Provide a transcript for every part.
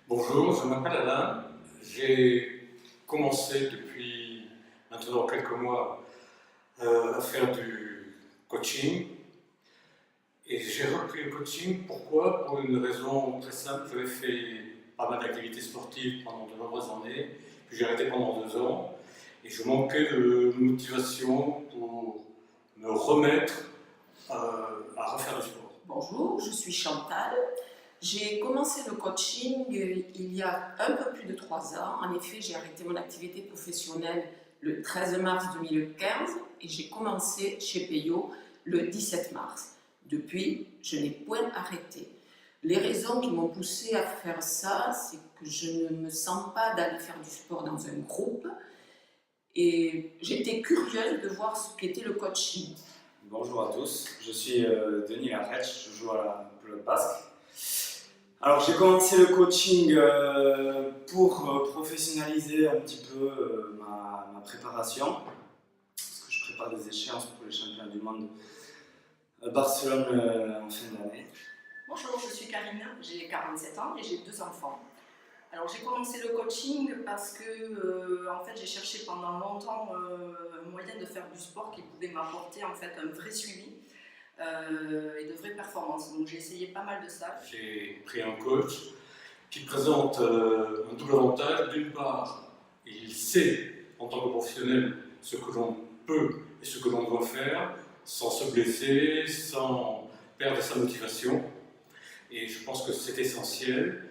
Bonjour, je m'appelle Alain. J'ai commencé depuis maintenant quelques mois à faire du coaching. Et j'ai repris le coaching, pourquoi? Pour une raison très simple. J'avais fait pas mal d'activités sportives pendant de nombreuses années, puis j'ai arrêté pendant 2 ans. Et je manquais de motivation pour me remettre à refaire du sport. Bonjour, je suis Chantal. J'ai commencé le coaching il y a un peu plus de 3 ans. En effet, j'ai arrêté mon activité professionnelle le 13 mars 2015 et j'ai commencé chez Peyo le 17 mars. Depuis, je n'ai point arrêté. Les raisons qui m'ont poussée à faire ça, c'est que je ne me sens pas d'aller faire du sport dans un groupe et j'étais curieuse de voir ce qu'était le coaching. Bonjour à tous, je suis Denis Lafrèche, je joue à la Pelote Basque. Alors j'ai commencé le coaching pour professionnaliser un petit peu ma préparation, parce que je prépare des échéances pour les championnats du monde à Barcelone en fin d'année. Bonjour, je suis Karine, j'ai 47 ans et j'ai 2 enfants. Alors j'ai commencé le coaching parce que en fait, j'ai cherché pendant longtemps un moyen de faire du sport qui pouvait m'apporter en fait un vrai suivi et de vraies performances. Donc j'ai essayé pas mal de ça. J'ai pris un coach qui présente un double avantage. D'une part, il sait en tant que professionnel ce que l'on peut et ce que l'on doit faire sans se blesser, sans perdre sa motivation. Et je pense que c'est essentiel.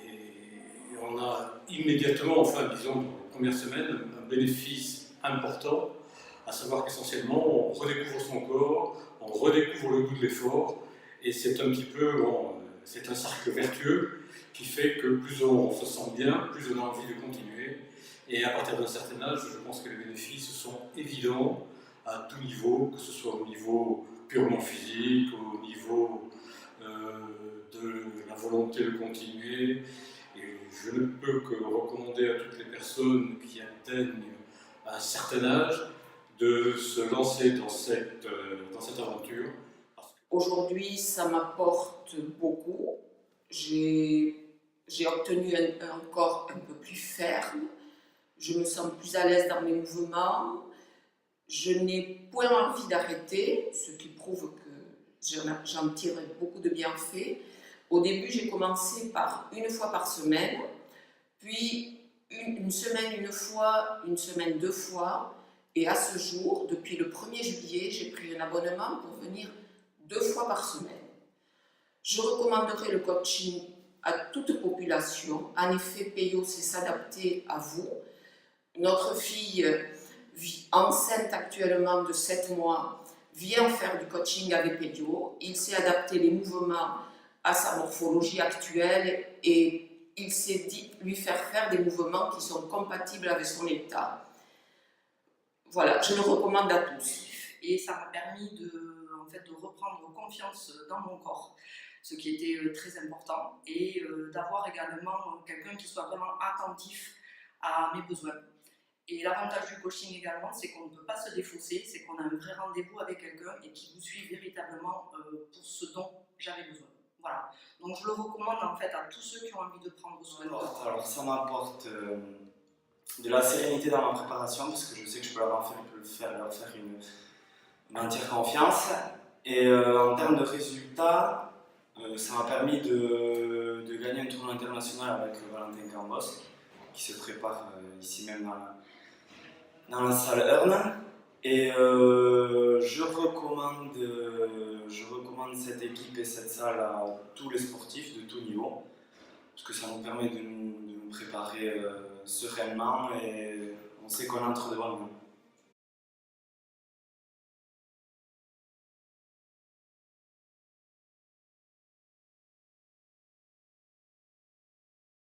Et on a immédiatement, enfin disons dans les premières semaines, un bénéfice important, à savoir qu'essentiellement on redécouvre son corps, on redécouvre le goût de l'effort, et c'est un petit peu, c'est un cercle vertueux qui fait que plus on se sent bien, plus on a envie de continuer. Et à partir d'un certain âge, je pense que les bénéfices sont évidents à tout niveau, que ce soit au niveau purement physique, au niveau de la volonté de continuer. Et je ne peux que recommander à toutes les personnes qui atteignent un certain âge de se lancer dans cette aventure. Aujourd'hui, ça m'apporte beaucoup. J'ai obtenu un corps un peu plus ferme. Je me sens plus à l'aise dans mes mouvements. Je n'ai point envie d'arrêter, ce qui prouve que j'en tire beaucoup de bienfaits. Au début, j'ai commencé par une fois par semaine, puis une semaine une fois, une semaine 2 fois. Et à ce jour, depuis le 1er juillet, j'ai pris un abonnement pour venir 2 fois par semaine. Je recommanderais le coaching à toute population. En effet, Peyo sait s'adapter à vous. Notre fille vit enceinte actuellement de 7 mois, vient faire du coaching avec Peyo. Il sait adapter les mouvements à sa morphologie actuelle et il sait lui faire faire des mouvements qui sont compatibles avec son état. Voilà, je le recommande à tous. Et ça m'a permis en fait, de reprendre confiance dans mon corps, ce qui était très important, et d'avoir également quelqu'un qui soit vraiment attentif à mes besoins. Et l'avantage du coaching également, c'est qu'on ne peut pas se défausser, c'est qu'on a un vrai rendez-vous avec quelqu'un et qui vous suit véritablement pour ce dont j'avais besoin. Voilà. Donc je le recommande en fait à tous ceux qui ont envie de prendre soin de leur corps. Alors ça m'apporte de la sérénité dans ma préparation, parce que je sais que je peux leur faire une entière confiance. Et en termes de résultats, ça m'a permis de gagner un tournoi international avec Valentin Cambos, qui se prépare ici même dans la salle Earn. Et je recommande cette équipe et cette salle à tous les sportifs de tout niveau, parce que ça nous permet de nous préparer sereinement, et on sait qu'on entre de bonnes mains.